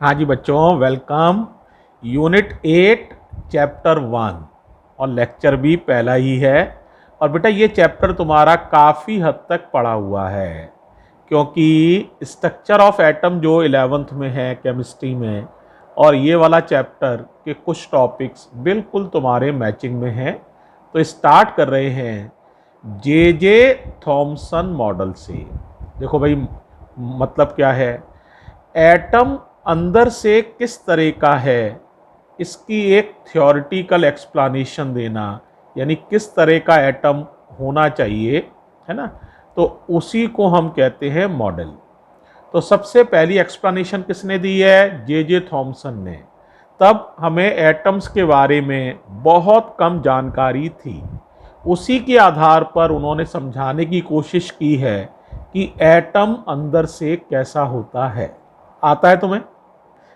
हाँ जी बच्चों, welcome. Unit 8 chapter 1 और लेक्चर भी पहला ही है। और बेटा ये चैप्टर तुम्हारा काफ़ी हद तक पढ़ा हुआ है, क्योंकि स्ट्रक्चर ऑफ एटम जो 11th में है केमिस्ट्री में, और ये वाला चैप्टर के कुछ टॉपिक्स बिल्कुल तुम्हारे मैचिंग में हैं। तो स्टार्ट कर रहे हैं जे जे थॉमसन मॉडल से। देखो भाई, मतलब क्या है, एटम अंदर से किस तरह का है, इसकी एक थ्योरेटिकल एक्सप्लेनेशन देना, यानी किस तरह का एटम होना चाहिए, है ना। तो उसी को हम कहते हैं मॉडल। तो सबसे पहली एक्सप्लेनेशन किसने दी है? जे जे थॉमसन ने। तब हमें एटम्स के बारे में बहुत कम जानकारी थी। उसी के आधार पर उन्होंने समझाने की कोशिश की है कि एटम अंदर से कैसा होता है। आता है तुम्हें?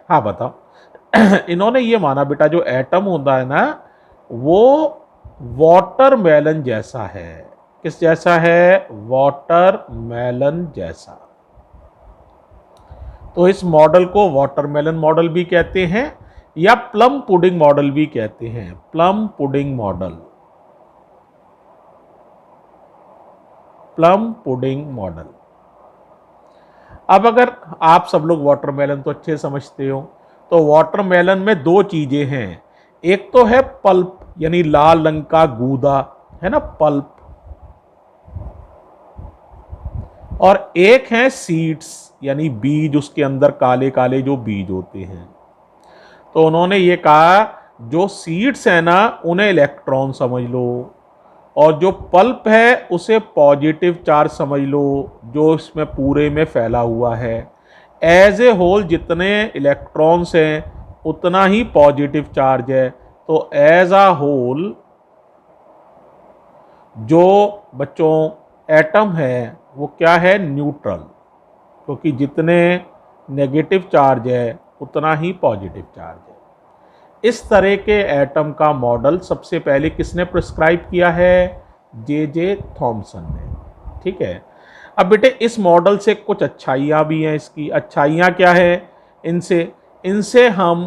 हाँ बताओ। इन्होंने ये माना बेटा, जो एटम होता है ना, वो वाटरमेलन जैसा है। किस जैसा है? वाटरमेलन जैसा। तो इस मॉडल को वाटरमेलन मॉडल भी कहते हैं या प्लम पुडिंग मॉडल भी कहते हैं। Plum pudding model, plum pudding model. अब अगर आप सब लोग वाटरमेलन तो अच्छे समझते हो, तो वाटरमेलन में दो चीजें हैं। एक तो है पल्प, यानी लाल रंग का गूदा, है ना, पल्प। और एक है सीड्स, यानी बीज, उसके अंदर काले काले जो बीज होते हैं। तो उन्होंने ये कहा, जो सीड्स है ना, उन्हें इलेक्ट्रॉन समझ लो, और जो पल्प है उसे पॉजिटिव चार्ज समझ लो, जो इसमें पूरे में फैला हुआ है। एज ए होल जितने इलेक्ट्रॉन्स हैं उतना ही पॉजिटिव चार्ज है। तो एज अ होल जो बच्चों एटम है वो क्या है? न्यूट्रल, क्योंकि जितने नेगेटिव चार्ज है उतना ही पॉजिटिव चार्ज है। इस तरह के एटम का मॉडल सबसे पहले किसने प्रिस्क्राइब किया है? जे जे थॉमसन ने। ठीक है। अब बेटे इस मॉडल से कुछ अच्छाइयाँ भी हैं। इसकी अच्छाइयाँ क्या है? इनसे इनसे हम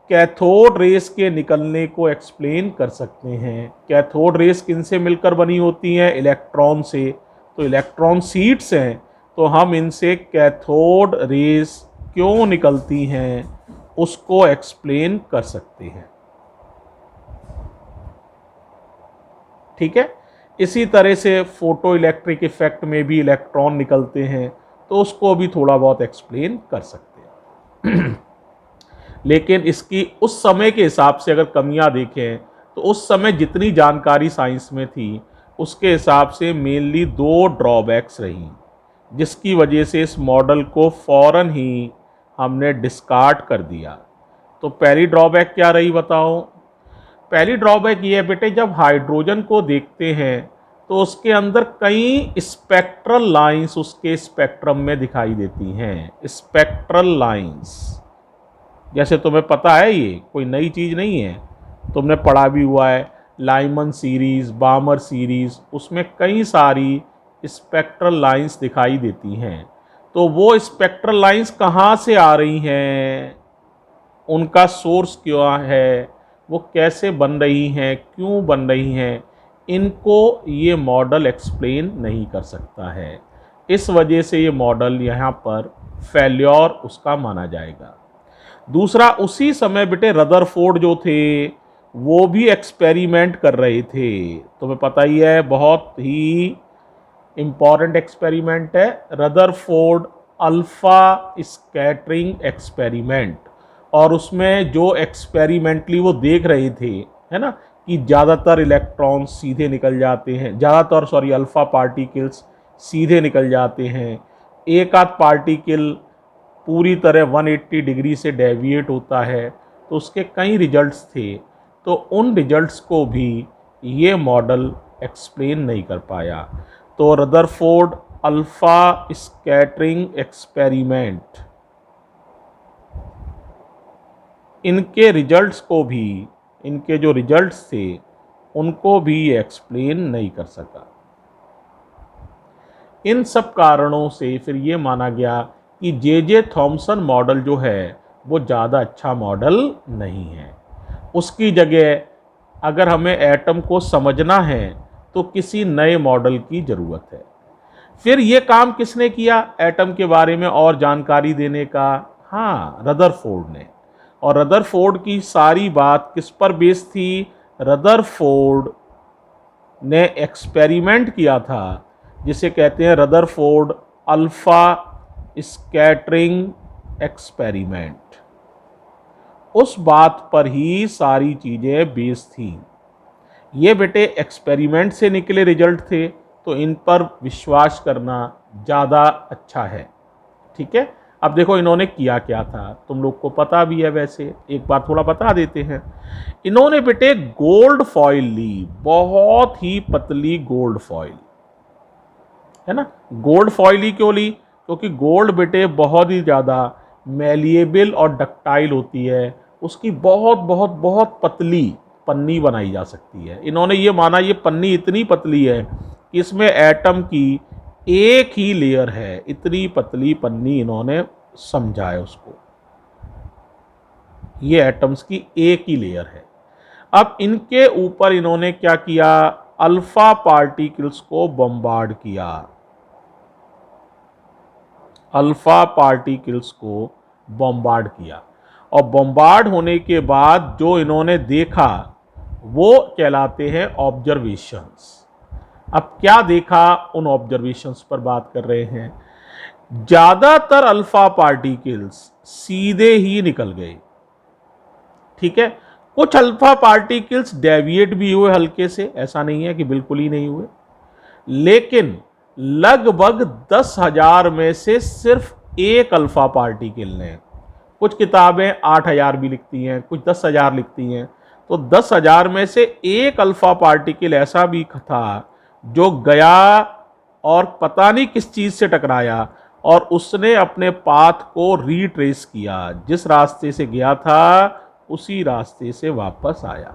कैथोड रेस के निकलने को एक्सप्लेन कर सकते हैं। कैथोड रेस किन से मिलकर बनी होती हैं? इलेक्ट्रॉन से। तो इलेक्ट्रॉन सीड्स हैं, तो हम इनसे कैथोड रेस क्यों निकलती हैं उसको एक्सप्लेन कर सकते हैं। ठीक है। इसी तरह से फोटो इलेक्ट्रिक इफेक्ट में भी इलेक्ट्रॉन निकलते हैं, तो उसको भी थोड़ा बहुत एक्सप्लेन कर सकते हैं। लेकिन इसकी उस समय के हिसाब से अगर कमियां देखें, तो उस समय जितनी जानकारी साइंस में थी उसके हिसाब से मेनली दो ड्रॉबैक्स रही, जिसकी वजह से इस मॉडल को फौरन ही हमने डिस्कार्ड कर दिया। तो पहली ड्रॉबैक क्या रही बताओ? पहली ड्रॉबैक ये है बेटे, जब हाइड्रोजन को देखते हैं तो उसके अंदर कई स्पेक्ट्रल लाइंस उसके स्पेक्ट्रम में दिखाई देती हैं। स्पेक्ट्रल लाइंस, जैसे तुम्हें पता है ये कोई नई चीज़ नहीं है, तुमने पढ़ा भी हुआ है। लाइमन सीरीज, बामर सीरीज, उसमें कई सारी स्पेक्ट्रल लाइंस दिखाई देती हैं। तो वो स्पेक्ट्रल लाइंस कहाँ से आ रही हैं, उनका सोर्स क्या है, वो कैसे बन रही हैं, क्यों बन रही हैं, इनको ये मॉडल एक्सप्लेन नहीं कर सकता है। इस वजह से ये मॉडल यहाँ पर फेल्योर उसका माना जाएगा। दूसरा, उसी समय बेटे रदरफोर्ड जो थे वो भी एक्सपेरिमेंट कर रहे थे। तुम्हें पता ही है, बहुत ही इम्पॉर्टेंट एक्सपेरिमेंट है रदरफोर्ड अल्फा स्कैटरिंग एक्सपेरिमेंट। और उसमें जो एक्सपेरिमेंटली वो देख रहे थे, है ना, कि ज़्यादातर इलेक्ट्रॉन्स सीधे निकल जाते हैं, ज़्यादातर अल्फा पार्टिकल्स सीधे निकल जाते हैं, एक आध पार्टिकल पूरी तरह 180 डिग्री से डेविएट होता है। तो उसके कई रिजल्ट्स थे, तो उन रिजल्ट्स को भी ये मॉडल एक्सप्लेन नहीं कर पाया। तो रदरफोर्ड अल्फा स्कैटरिंग एक्सपेरिमेंट, इनके रिजल्ट्स को भी, इनके जो रिजल्ट्स थे उनको भी ये एक्सप्लेन नहीं कर सका। इन सब कारणों से फिर ये माना गया कि जे जे थॉमसन मॉडल जो है वो ज़्यादा अच्छा मॉडल नहीं है। उसकी जगह अगर हमें एटम को समझना है तो किसी नए मॉडल की ज़रूरत है। फिर ये काम किसने किया एटम के बारे में और जानकारी देने का? हाँ, रदरफोर्ड ने। और रदरफोर्ड की सारी बात किस पर बेस थी? रदरफोर्ड ने एक्सपेरिमेंट किया था जिसे कहते हैं रदरफोर्ड अल्फा स्कैटरिंग एक्सपेरिमेंट। उस बात पर ही सारी चीजें बेस थी। ये बेटे एक्सपेरिमेंट से निकले रिजल्ट थे, तो इन पर विश्वास करना ज़्यादा अच्छा है। ठीक है, अब देखो इन्होंने किया क्या था, तुम लोग को पता भी है, वैसे एक बार थोड़ा बता देते हैं। इन्होंने बेटे गोल्ड फॉइल ली, बहुत ही पतली गोल्ड फॉइल, है ना। गोल्ड फॉइल ही क्यों ली? क्योंकि गोल्ड बेटे बहुत ही ज़्यादा मैलिएबल और डक्टाइल होती है, उसकी बहुत बहुत बहुत पतली पन्नी बनाई जा सकती है। इन्होंने ये माना ये पन्नी इतनी पतली है कि इसमें एटम की एक ही लेयर है, इतनी पतली पन्नी इन्होंने समझा है उसको, ये एटम्स की एक ही लेयर है। अब इनके ऊपर इन्होंने क्या किया? अल्फा पार्टिकल्स को बम्बार्ड किया, अल्फा पार्टिकल्स को बम्बार्ड किया, और बम्बार्ड होने के बाद जो इन्होंने देखा वो कहलाते हैं ऑब्जर्वेशंस। अब क्या देखा, उन ऑब्जर्वेशंस पर बात कर रहे हैं। ज्यादातर अल्फा पार्टिकल्स सीधे ही निकल गए, ठीक है। कुछ अल्फा पार्टिकल्स डेविएट भी हुए हल्के से, ऐसा नहीं है कि बिल्कुल ही नहीं हुए, लेकिन लगभग 10,000 में से सिर्फ एक अल्फा पार्टिकल ने, कुछ किताबें 8,000 भी लिखती हैं, कुछ 10,000 लिखती हैं, तो 10,000 में से एक अल्फा पार्टिकल ऐसा भी था जो गया और पता नहीं किस चीज से टकराया और उसने अपने पाथ को रीट्रेस किया, जिस रास्ते से गया था उसी रास्ते से वापस आया।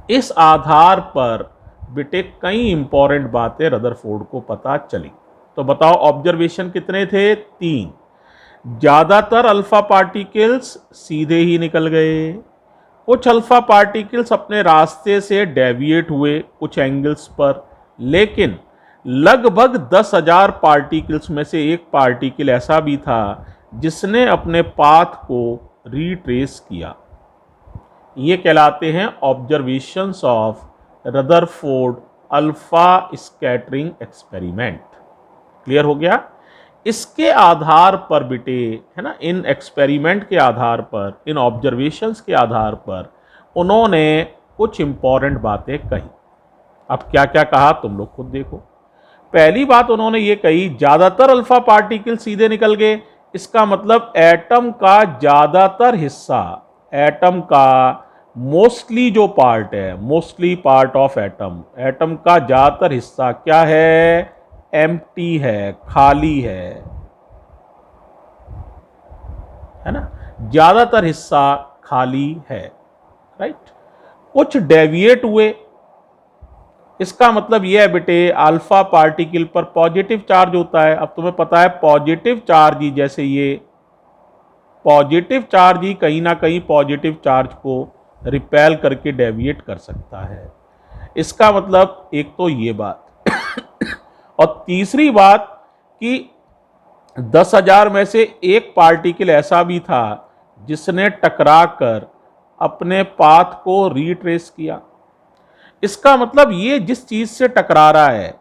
इस आधार पर बेटे कई इंपॉर्टेंट बातें रदरफोर्ड को पता चली। तो बताओ ऑब्जर्वेशन कितने थे? 3। ज्यादातर अल्फा पार्टिकल्स सीधे ही निकल गए, कुछ अल्फा पार्टिकल्स अपने रास्ते से डेविएट हुए कुछ एंगल्स पर, लेकिन लगभग 10,000 पार्टिकल्स में से एक पार्टिकल ऐसा भी था जिसने अपने पाथ को रीट्रेस किया। ये कहलाते हैं observations of Rutherford alpha scattering experiment. Clear हो गया? इसके आधार पर बेटे, है ना, इन एक्सपेरिमेंट के आधार पर, इन ऑब्जर्वेशंस के आधार पर उन्होंने कुछ इंपॉर्टेंट बातें कही। अब क्या क्या कहा तुम लोग खुद देखो। पहली बात उन्होंने ये कही, ज्यादातर अल्फा पार्टिकल सीधे निकल गए, इसका मतलब एटम का ज्यादातर हिस्सा, एटम का मोस्टली जो पार्ट है, mostly part of atom, atom का ज्यादातर हिस्सा क्या है? एम्प्टी है, खाली है ना। ज्यादातर हिस्सा खाली है, राइट। कुछ डेविएट हुए, इसका मतलब यह है बेटे अल्फा पार्टिकल पर पॉजिटिव चार्ज होता है। अब तुम्हें पता है पॉजिटिव चार्ज ही, जैसे ये पॉजिटिव चार्ज ही कहीं ना कहीं पॉजिटिव चार्ज को रिपेल करके डेविएट कर सकता है। इसका मतलब एक तो ये बात और तीसरी बात कि 10,000 में से एक पार्टिकल ऐसा भी था जिसने टकरा कर अपने पाथ को रीट्रेस किया। इसका मतलब ये जिस चीज से टकरा रहा है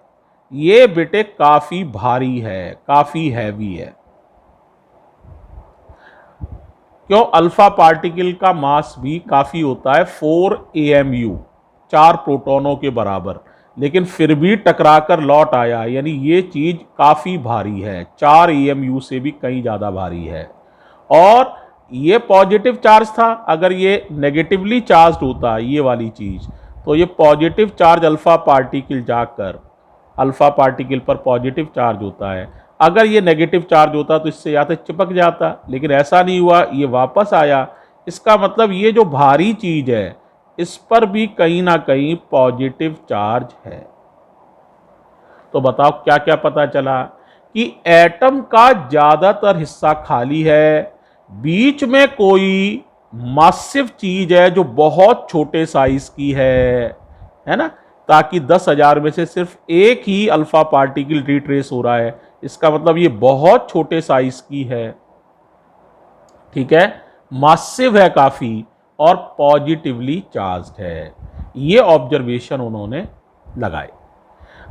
ये बेटे काफी भारी है, काफी हैवी है। क्यों? अल्फा पार्टिकल का मास भी काफी होता है, 4 AMU, 4 प्रोटॉनों के बराबर, लेकिन फिर भी टकराकर लौट आया, यानी ये चीज काफी भारी है, 4 AMU से भी कहीं ज्यादा भारी है। और ये पॉजिटिव चार्ज था, अगर ये नेगेटिवली चार्ज होता ये वाली चीज, तो ये पॉजिटिव चार्ज अल्फा पार्टिकल जाकर, अल्फा पार्टिकल पर पॉजिटिव चार्ज होता है, अगर ये नेगेटिव चार्ज होता तो इससे या तो चिपक जाता, लेकिन ऐसा नहीं हुआ, ये वापस आया। इसका मतलब ये जो भारी चीज है इस पर भी कहीं ना कहीं पॉजिटिव चार्ज है। तो बताओ क्या क्या पता चला? कि एटम का ज्यादातर हिस्सा खाली है, बीच में कोई मासिव चीज है जो बहुत छोटे साइज की है ना, ताकि 10,000 में से सिर्फ एक ही अल्फा पार्टिकल रिट्रेस हो रहा है, इसका मतलब ये बहुत छोटे साइज की है, ठीक है, मासिव है काफी और पॉजिटिवली चार्ज्ड है। ये ऑब्जर्वेशन उन्होंने लगाए।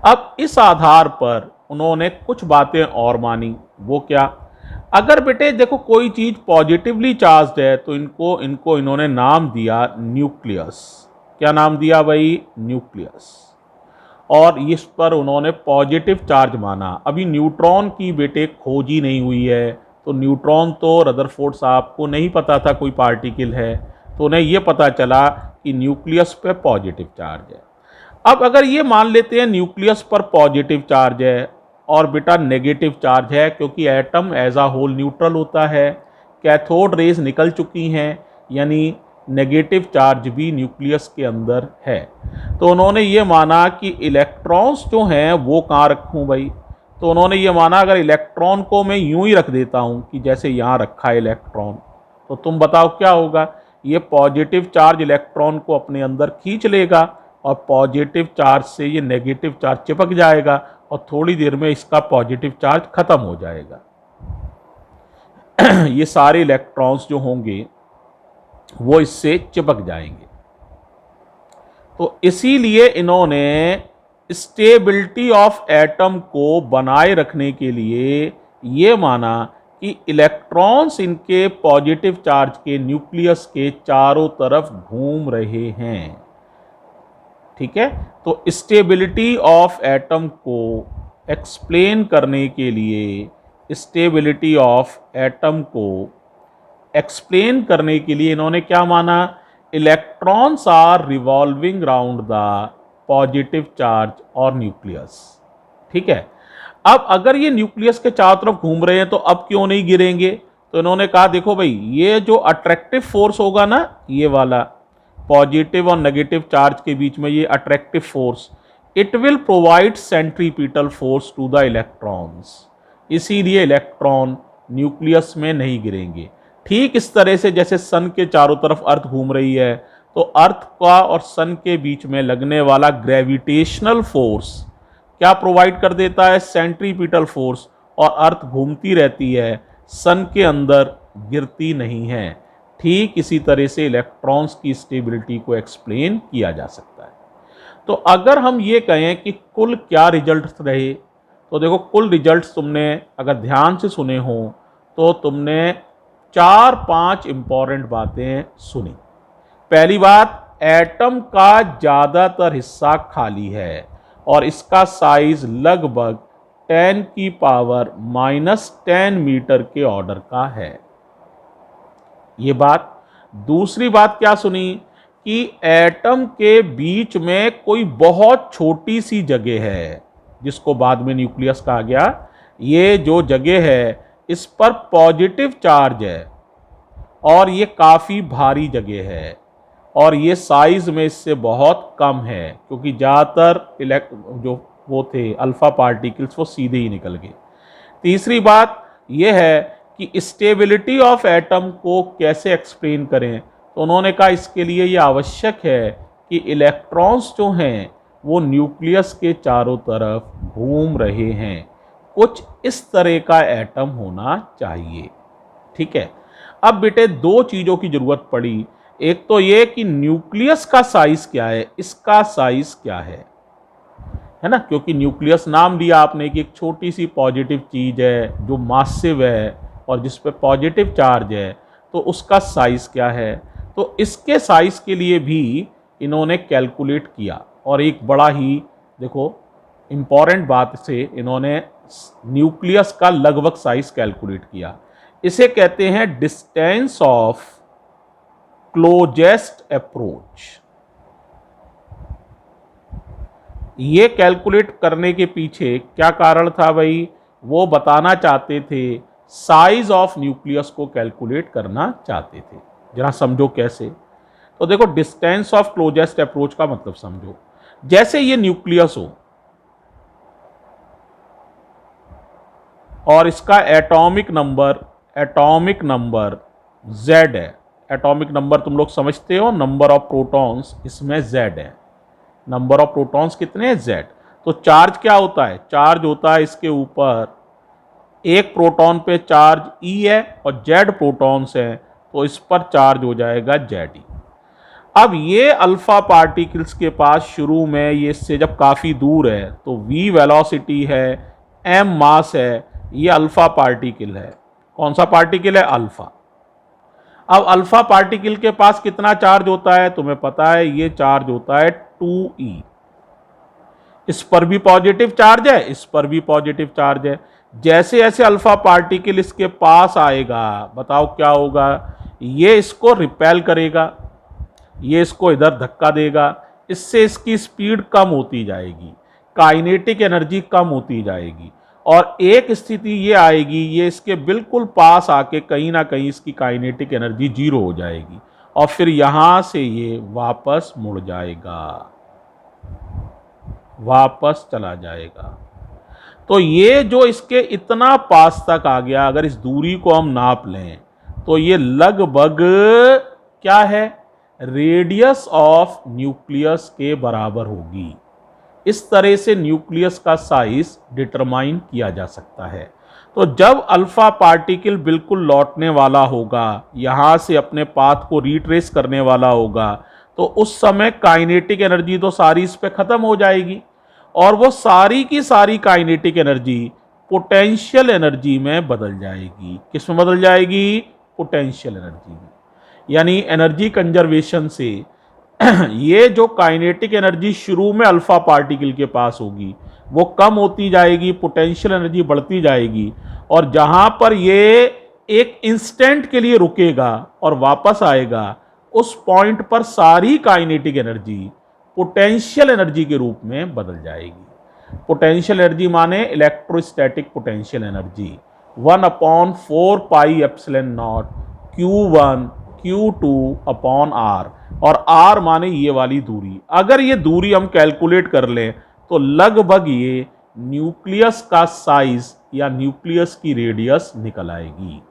अब इस आधार पर उन्होंने कुछ बातें और मानी। वो क्या? अगर बेटे देखो कोई चीज पॉजिटिवली चार्ज्ड है तो इनको इन्होंने नाम दिया न्यूक्लियस। क्या नाम दिया भाई? न्यूक्लियस। और इस पर उन्होंने पॉजिटिव चार्ज माना। अभी न्यूट्रॉन की बेटे खोज ही नहीं हुई है, तो न्यूट्रॉन तो रदरफोर्ड साहब को नहीं पता था कोई पार्टिकल है, तो उन्हें यह पता चला कि न्यूक्लियस पे पॉजिटिव चार्ज है। अब अगर ये मान लेते हैं न्यूक्लियस पर पॉजिटिव चार्ज है और बेटा नेगेटिव चार्ज है, क्योंकि atom as a whole neutral होता है, कैथोड रेज निकल चुकी हैं, यानी नेगेटिव चार्ज भी न्यूक्लियस के अंदर है, तो उन्होंने ये माना कि इलेक्ट्रॉन्स जो हैं वो कहाँ रखूं भाई? तो उन्होंने ये माना अगर इलेक्ट्रॉन को मैं यूं ही रख देता हूं कि जैसे यहाँ रखा है इलेक्ट्रॉन, तो तुम बताओ क्या होगा? ये पॉजिटिव चार्ज इलेक्ट्रॉन को अपने अंदर खींच लेगा और पॉजिटिव चार्ज से ये नेगेटिव चार्ज चिपक जाएगा और थोड़ी देर में इसका पॉजिटिव चार्ज खत्म हो जाएगा। ये सारे इलेक्ट्रॉन्स जो होंगे वो इससे चिपक जाएंगे। तो इसीलिए इन्होंने स्टेबिलिटी ऑफ एटम को बनाए रखने के लिए ये माना कि इलेक्ट्रॉन्स इनके पॉजिटिव चार्ज के न्यूक्लियस के चारों तरफ घूम रहे हैं, ठीक है। तो स्टेबिलिटी ऑफ एटम को एक्सप्लेन करने के लिए, स्टेबिलिटी ऑफ एटम को एक्सप्लेन करने के लिए इन्होंने क्या माना? Electrons are revolving round the positive charge और न्यूक्लियस, ठीक है। अब अगर ये न्यूक्लियस के चारों तरफ घूम रहे हैं तो अब क्यों नहीं गिरेंगे? तो इन्होंने कहा देखो भाई, ये जो अट्रैक्टिव फोर्स होगा ना, ये वाला पॉजिटिव और नेगेटिव चार्ज के बीच में ये attractive force, it will provide centripetal force to the electrons, इसीलिए इलेक्ट्रॉन न्यूक्लियस में नहीं गिरेंगे। ठीक इस तरह से जैसे सन के चारों तरफ अर्थ घूम रही है, तो अर्थ का और सन के बीच में लगने वाला ग्रेविटेशनल फोर्स क्या प्रोवाइड कर देता है? सेंट्रीपिटल फोर्स, और अर्थ घूमती रहती है, सन के अंदर गिरती नहीं है। ठीक इसी तरह से इलेक्ट्रॉन्स की स्टेबिलिटी को एक्सप्लेन किया जा सकता है। तो अगर हम ये कहें कि कुल क्या रिजल्ट्स रहे, तो देखो कुल रिजल्ट्स तुमने अगर ध्यान से सुने हो तो तुमने 4-5 इंपॉर्टेंट बातें सुनी। पहली बात, एटम का ज्यादातर हिस्सा खाली है और इसका साइज लगभग 10⁻⁻10 मीटर के ऑर्डर का है, ये बात। दूसरी बात क्या सुनी? कि एटम के बीच में कोई बहुत छोटी सी जगह है जिसको बाद में न्यूक्लियस कहा गया। ये जो जगह है इस पर पॉजिटिव चार्ज है और ये काफ़ी भारी जगह है और ये साइज में इससे बहुत कम है, क्योंकि ज़्यादातर जो वो थे अल्फा पार्टिकल्स वो सीधे ही निकल गए। तीसरी बात यह है कि स्टेबिलिटी ऑफ एटम को कैसे एक्सप्लेन करें, तो उन्होंने कहा इसके लिए ये आवश्यक है कि इलेक्ट्रॉन्स जो हैं वो न्यूक्लियस के चारों तरफ घूम रहे हैं। कुछ इस तरह का एटम होना चाहिए, ठीक है। अब बेटे दो चीज़ों की जरूरत पड़ी। एक तो ये कि न्यूक्लियस का साइज क्या है, इसका साइज क्या है ना, क्योंकि न्यूक्लियस नाम लिया आपने कि एक छोटी सी पॉजिटिव चीज है जो मासिव है और जिस पे पॉजिटिव चार्ज है, तो उसका साइज क्या है। तो इसके साइज के लिए भी इन्होंने कैलकुलेट किया और एक बड़ा ही देखो इंपॉर्टेंट बात से इन्होंने न्यूक्लियस का लगभग साइज कैलकुलेट किया। इसे कहते हैं डिस्टेंस ऑफ क्लोजेस्ट अप्रोच। ये कैलकुलेट करने के पीछे क्या कारण था भाई? वो बताना चाहते थे, साइज ऑफ न्यूक्लियस को कैलकुलेट करना चाहते थे। जरा समझो कैसे। तो देखो डिस्टेंस ऑफ क्लोजेस्ट अप्रोच का मतलब समझो। जैसे ये न्यूक्लियस हो और इसका atomic number atomic number Z है। एटॉमिक नंबर तुम लोग समझते हो, नंबर ऑफ प्रोटॉन्स, इसमें Z है। नंबर ऑफ प्रोटॉन्स कितने हैं? Z। तो चार्ज क्या होता है? चार्ज होता है इसके ऊपर, एक प्रोटॉन पे चार्ज E है और Z प्रोटॉन्स हैं, तो इस पर चार्ज हो जाएगा Ze। अब ये अल्फा पार्टिकल्स के पास शुरू में ये इससे जब काफ़ी दूर है तो v वेलोसिटी है, m मास है, ये अल्फा पार्टिकल है। कौन सा पार्टिकल है? अल्फा। अब अल्फा पार्टिकल के पास कितना चार्ज होता है? तुम्हें पता है, ये चार्ज होता है 2e। इस पर भी पॉजिटिव चार्ज है, इस पर भी पॉजिटिव चार्ज है। जैसे जैसे अल्फा पार्टिकल इसके पास आएगा, बताओ क्या होगा? ये इसको रिपेल करेगा, ये इसको इधर धक्का देगा, इससे इसकी स्पीड कम होती जाएगी, काइनेटिक एनर्जी कम होती जाएगी, और एक स्थिति ये आएगी, ये इसके बिल्कुल पास आके कहीं ना कहीं इसकी काइनेटिक एनर्जी जीरो हो जाएगी, और फिर यहां से ये वापस मुड़ जाएगा, वापस चला जाएगा। तो ये जो इसके इतना पास तक आ गया, अगर इस दूरी को हम नाप लें तो ये लगभग क्या है? रेडियस ऑफ न्यूक्लियस के बराबर होगी। इस तरह से न्यूक्लियस का साइज डिटरमाइन किया जा सकता है। तो जब अल्फा पार्टिकल बिल्कुल लौटने वाला होगा, यहां से अपने पाथ को रिट्रेस करने वाला होगा, तो उस समय काइनेटिक एनर्जी तो सारी इस पे खत्म हो जाएगी, और वो सारी की सारी काइनेटिक एनर्जी पोटेंशियल एनर्जी में बदल जाएगी। किस में बदल जाएगी? पोटेंशियल एनर्जी में। यानी एनर्जी कंजर्वेशन से ये जो काइनेटिक एनर्जी शुरू में अल्फा पार्टिकल के पास होगी वो कम होती जाएगी, पोटेंशियल एनर्जी बढ़ती जाएगी, और जहां पर ये एक इंस्टेंट के लिए रुकेगा और वापस आएगा, उस पॉइंट पर सारी काइनेटिक एनर्जी पोटेंशियल एनर्जी के रूप में बदल जाएगी। पोटेंशियल एनर्जी माने electrostatic potential energy, 1/4 pi epsilon not Q1 Q2 upon R, और R माने ये वाली दूरी। अगर ये दूरी हम कैलकुलेट कर लें तो लगभग ये न्यूक्लियस का साइज या न्यूक्लियस की रेडियस निकल आएगी।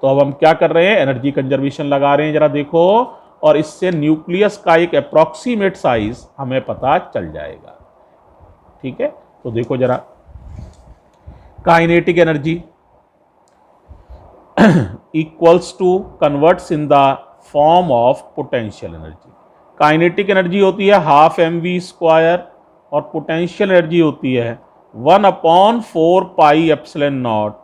तो अब हम क्या कर रहे हैं? एनर्जी कंजर्वेशन लगा रहे हैं, जरा देखो, और इससे न्यूक्लियस का एक अप्रॉक्सीमेट साइज हमें पता चल जाएगा। ठीक है, तो देखो जरा, kinetic energy equals to converts in the form of potential energy. Kinetic energy होती है हाफ mv², और पोटेंशियल एनर्जी होती है 1/4 पाई epsilon not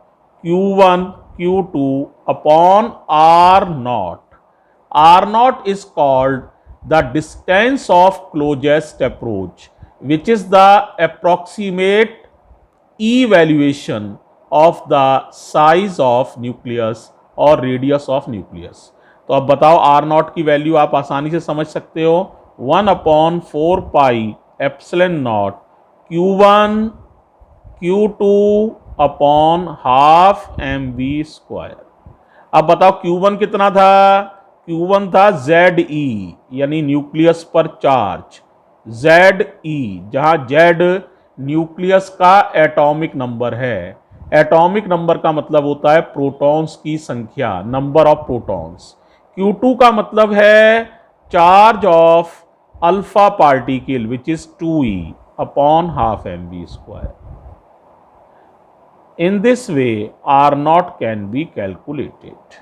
Q1 Q2 upon R0। R0 is called the distance of closest approach, which is the approximate evaluation of the size of nucleus or radius of nucleus। तो अब बताओ R0 की value आप आसानी से समझ सकते हो, 1/4 पाई epsilon not Q1 Q2 upon half mv²। अब बताओ Q1 कितना था? Q1 था Ze, यानी न्यूक्लियस पर चार्ज, Ze, जहां Z न्यूक्लियस का एटॉमिक नंबर है। एटॉमिक नंबर का मतलब होता है प्रोटॉन्स की संख्या, नंबर ऑफ प्रोटॉन्स। Q2 का मतलब है charge of alpha particle which is 2e upon half mv²। In this way R0 can be calculated.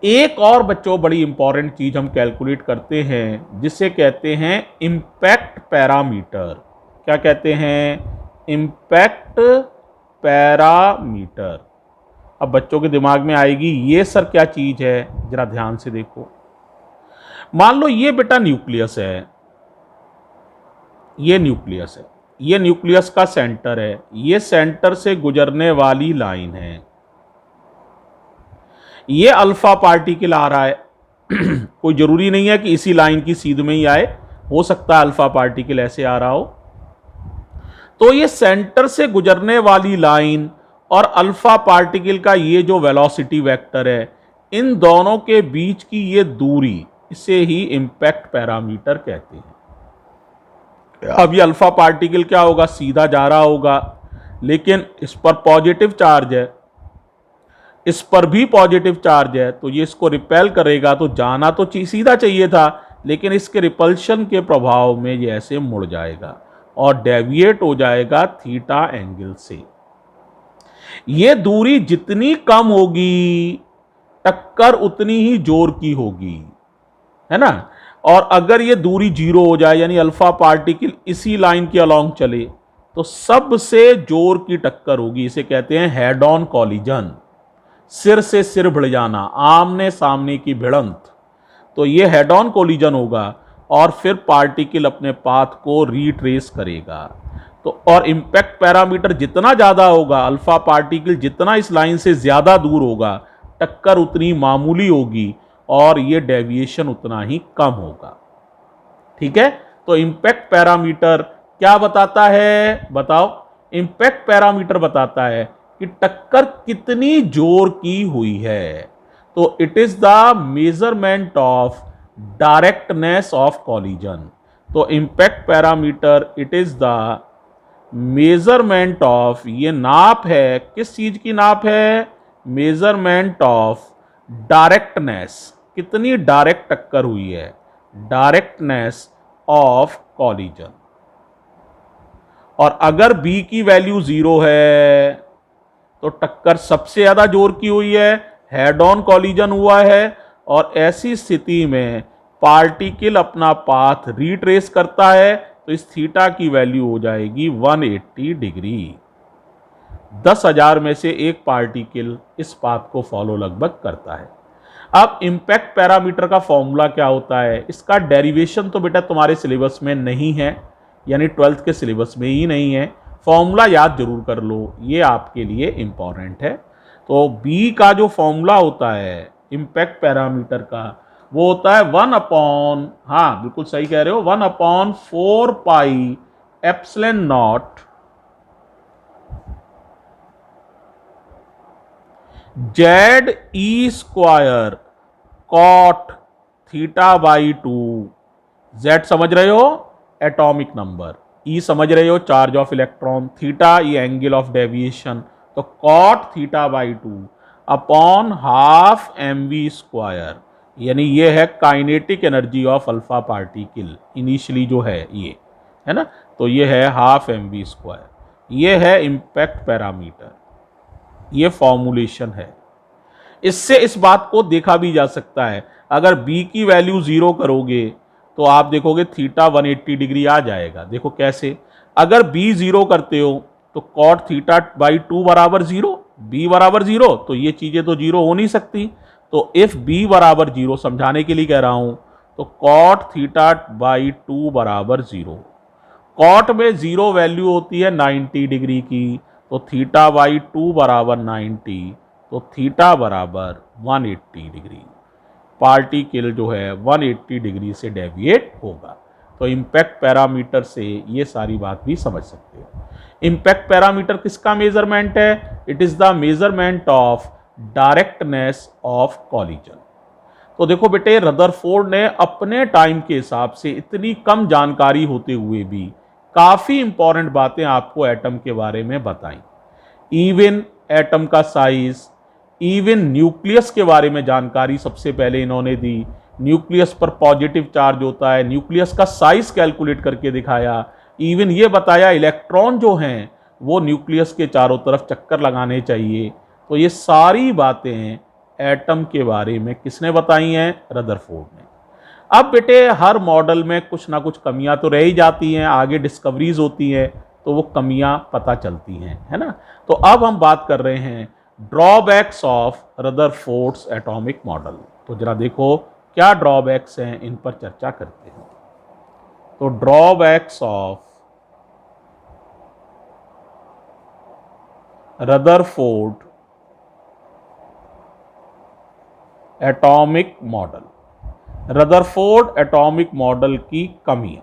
एक और बच्चों बड़ी इंपॉर्टेंट चीज हम कैलकुलेट करते हैं, जिसे कहते हैं इंपैक्ट पैरामीटर। क्या कहते हैं? Impact parameter. अब बच्चों के दिमाग में आएगी, ये सर क्या चीज है? जरा ध्यान से देखो। मान लो ये बेटा न्यूक्लियस है, ये न्यूक्लियस है, ये न्यूक्लियस का सेंटर है, ये सेंटर से गुजरने वाली लाइन है, ये अल्फा पार्टिकल आ रहा है। कोई जरूरी नहीं है कि इसी लाइन की सीध में ही आए, हो सकता है अल्फा पार्टिकल ऐसे आ रहा हो। तो ये सेंटर से गुजरने वाली लाइन और अल्फा पार्टिकल का ये जो वेलोसिटी वेक्टर है, इन दोनों के बीच की ये दूरी, इसे ही इंपैक्ट पैरामीटर कहते हैं। अब ये अल्फा पार्टिकल क्या होगा? सीधा जा रहा होगा, लेकिन इस पर पॉजिटिव चार्ज है, इस पर भी पॉजिटिव चार्ज है, तो ये इसको रिपेल करेगा, तो जाना तो सीधा चाहिए था, लेकिन इसके रिपल्शन के प्रभाव में ये ऐसे मुड़ जाएगा और डेविएट हो जाएगा थीटा एंगल से। ये दूरी जितनी कम होगी टक्कर उतनी ही जोर की होगी, है ना। और अगर ये दूरी जीरो हो जाए, यानी अल्फा पार्टिकल इसी लाइन के अलोंग चले, तो सबसे जोर की टक्कर होगी। इसे कहते हैं हेड ऑन कॉलिजन, सिर से सिर भिड़ जाना, आमने सामने की भिड़ंत। तो ये हेड ऑन कोलिजन होगा और फिर पार्टिकल अपने पाथ को रिट्रेस करेगा। तो और इंपैक्ट पैरामीटर जितना ज्यादा होगा, अल्फा पार्टिकल जितना इस लाइन से ज्यादा दूर होगा, टक्कर उतनी मामूली होगी और ये डेविएशन उतना ही कम होगा। ठीक है, तो इंपैक्ट पैरामीटर क्या बताता है, बताओ। इंपैक्ट पैरामीटर बताता है कि टक्कर कितनी जोर की हुई है। तो it is the measurement of directness of collision. तो impact parameter it is the measurement of, ये नाप है, किस चीज की नाप है, मेजरमेंट ऑफ डायरेक्टनेस, कितनी डायरेक्ट टक्कर हुई है, डायरेक्टनेस ऑफ कॉलिजन। और अगर बी की वैल्यू 0 है तो टक्कर सबसे ज्यादा जोर की हुई है, हेड ऑन कॉलिजन हुआ है, और ऐसी स्थिति में पार्टिकल अपना पाथ रिट्रेस करता है, तो इस थीटा की वैल्यू हो जाएगी 180 डिग्री। 10,000 में से एक पार्टिकल इस पाथ को फॉलो लगभग करता है। अब इंपैक्ट पैरामीटर का फॉर्मूला क्या होता है, इसका डेरिवेशन तो बेटा तुम्हारे सिलेबस में नहीं है, यानी 12th के सिलेबस में ही नहीं है। फॉर्मूला याद जरूर कर लो, ये आपके लिए इंपॉर्टेंट है। तो बी का जो फॉर्मूला होता है इंपैक्ट पैरामीटर का, वो होता है 1 अपॉन, हाँ बिल्कुल सही कह रहे हो, 1 upon 4 pi epsilon naught Z E square cot theta by 2। Z समझ रहे हो, एटॉमिक नंबर, ई समझ रहे हो, चार्ज ऑफ इलेक्ट्रॉन, थीटा ये एंगल ऑफ डेविएशन, तो cot theta by 2 upon half M V square, यानी ये है kinetic energy of alpha particle initially जो है ये, है ना। तो ये है हाफ एम वी स्क्वायर, ये है इंपैक्ट पैरामीटर, ये फॉर्मूलेशन है। इससे इस बात को देखा भी जा सकता है, अगर बी की वैल्यू 0 करोगे तो आप देखोगे थीटा 180 डिग्री आ जाएगा। देखो कैसे, अगर बी 0 करते हो तो कॉट थीटा बाई 2 बराबर 0, बी बराबर 0, तो ये चीजें तो 0 हो नहीं सकती। तो इफ बी बराबर 0, समझाने के लिए कह रहा हूं, तो कॉट थीटा बाई 2 बराबर 0। कॉट में 0 वैल्यू होती है 90 डिग्री की, तो थीटा बाई 2 बराबर 90, तो थीटा बराबर 180 डिग्री। पार्टिकल जो है 180 डिग्री से डेविएट होगा। तो इंपैक्ट पैरामीटर से ये सारी बात भी समझ सकते हो। इंपैक्ट पैरामीटर किसका मेजरमेंट है, it is the measurement of directness of collision. तो देखो बेटे, रदरफोर्ड ने अपने टाइम के हिसाब से इतनी कम जानकारी होते हुए भी काफी इंपॉर्टेंट बातें आपको एटम के बारे में बताई। इवन एटम का साइज, इवन न्यूक्लियस के बारे में जानकारी सबसे पहले इन्होंने दी। न्यूक्लियस पर पॉजिटिव चार्ज होता है, न्यूक्लियस का साइज कैलकुलेट करके दिखाया। इवन ये बताया इलेक्ट्रॉन जो हैं वो न्यूक्लियस के चारों तरफ चक्कर लगाने चाहिए। तो ये सारी बातें एटम के बारे में किसने बताई हैं, रदरफोर्ड ने। अब बेटे, हर मॉडल में कुछ ना कुछ कमियां तो रह ही जाती हैं, आगे डिस्कवरीज होती हैं तो वो कमियां पता चलती हैं, है ना। तो अब हम बात कर रहे हैं drawbacks of Rutherford's atomic model. तो जरा देखो क्या ड्रॉबैक्स हैं, इन पर चर्चा करते हैं। तो drawbacks of Rutherford atomic model, Rutherford atomic model की कमियां।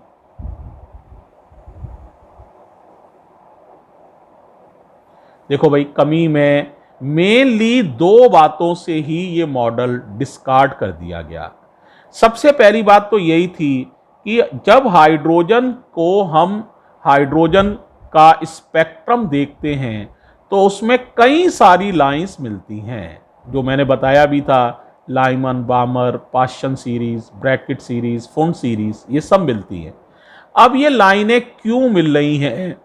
देखो भाई, कमी में मेनली 2 बातों से ही ये मॉडल डिस्कार्ड कर दिया गया। सबसे पहली बात तो यही थी कि जब हाइड्रोजन को हम हाइड्रोजन का स्पेक्ट्रम देखते हैं तो उसमें कई सारी लाइंस मिलती हैं, जो मैंने बताया भी था, Lyman, Balmer, Paschen series, Brackett series, Pfund series, ये सब मिलती हैं। अब ये लाइनें क्यों मिल रही हैं,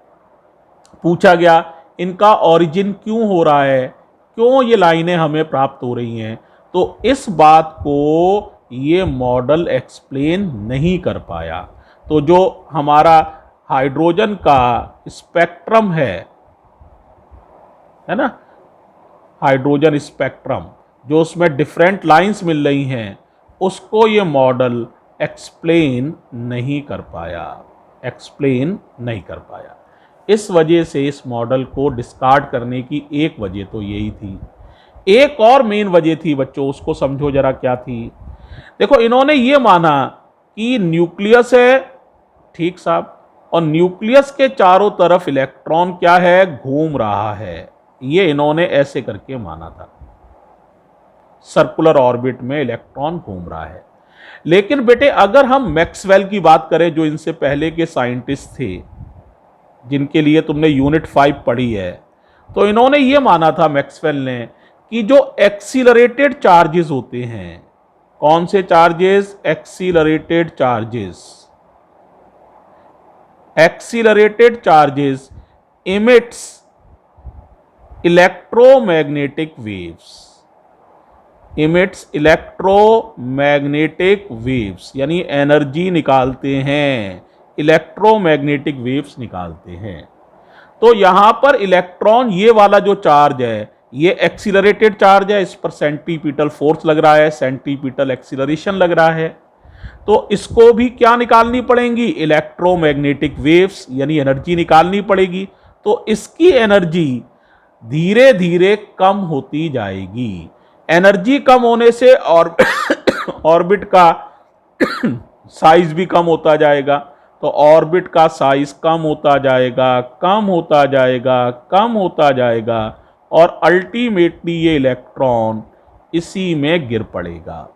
पूछा गया इनका ओरिजिन क्यों हो रहा है, क्यों ये लाइनें हमें प्राप्त हो रही हैं। तो इस बात को ये मॉडल एक्सप्लेन नहीं कर पाया। तो जो हमारा हाइड्रोजन का स्पेक्ट्रम है ना, हाइड्रोजन स्पेक्ट्रम, जो उसमें डिफरेंट लाइंस मिल रही हैं, उसको ये मॉडल एक्सप्लेन नहीं कर पाया। इस वजह से इस मॉडल को डिस्कार्ड करने की एक वजह तो यही थी। एक और मेन वजह थी बच्चों, उसको समझो जरा क्या थी। देखो, इन्होंने ये माना कि न्यूक्लियस है, ठीक साहब, और न्यूक्लियस के चारों तरफ इलेक्ट्रॉन क्या है, घूम रहा है। ये इन्होंने ऐसे करके माना था, सर्कुलर ऑर्बिट में इलेक्ट्रॉन घूम रहा है। लेकिन बेटे अगर हम मैक्सवेल की बात करें, जो इनसे पहले के साइंटिस्ट थे, जिनके लिए तुमने यूनिट 5 पढ़ी है, तो इन्होंने ये माना था मैक्सवेल ने कि जो एक्सीलरेटेड चार्जेस होते हैं, कौन से charges, accelerated charges emits electromagnetic waves, यानी एनर्जी निकालते हैं, इलेक्ट्रोमैग्नेटिक वेव्स निकालते हैं। तो यहां पर इलेक्ट्रॉन, ये वाला जो चार्ज है, ये एक्सीलरेटेड चार्ज है, इस पर सेंट्रीपिटल फोर्स लग रहा है, सेंट्रीपिटल एक्सीलरेशन लग रहा है। तो इसको भी क्या निकालनी पड़ेगी, इलेक्ट्रोमैग्नेटिक वेव्स, यानी एनर्जी निकालनी पड़ेगी। तो इसकी एनर्जी धीरे धीरे कम होती जाएगी। एनर्जी कम होने से और ऑर्बिट का साइज भी कम होता जाएगा। तो ऑर्बिट का साइज कम होता जाएगा और अल्टीमेटली ये इलेक्ट्रॉन इसी में गिर पड़ेगा।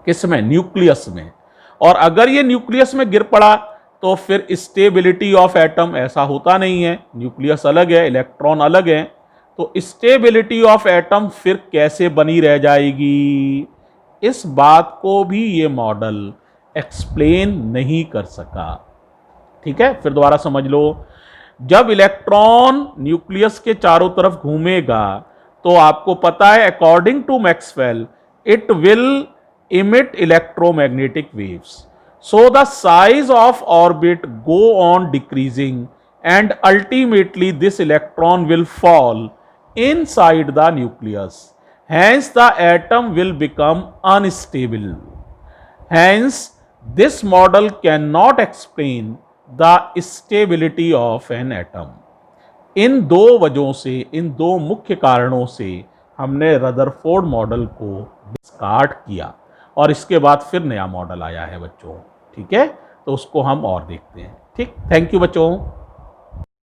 किसमें, न्यूक्लियस में। और अगर ये न्यूक्लियस में गिर पड़ा तो फिर स्टेबिलिटी ऑफ एटम ऐसा होता नहीं है, न्यूक्लियस अलग है, इलेक्ट्रॉन अलग है, तो स्टेबिलिटी ऑफ एटम फिर कैसे बनी रह जाएगी, इस बात को भी ये मॉडल एक्सप्लेन नहीं कर सका। ठीक है, फिर दोबारा समझ लो। जब इलेक्ट्रॉन न्यूक्लियस के चारों तरफ घूमेगा तो आपको पता है, according to Maxwell, it will emit electromagnetic waves, so the size of orbit go on decreasing and ultimately this electron will fall inside the nucleus, hence the atom will become unstable. Hence this model cannot explain the stability of an atom. इन दो वजहों से, इन दो मुख्य कारणों से हमने Rutherford model को discard किया और इसके बाद फिर नया मॉडल आया है बच्चों। ठीक है, तो उसको हम और देखते हैं। ठीक, थैंक यू बच्चों।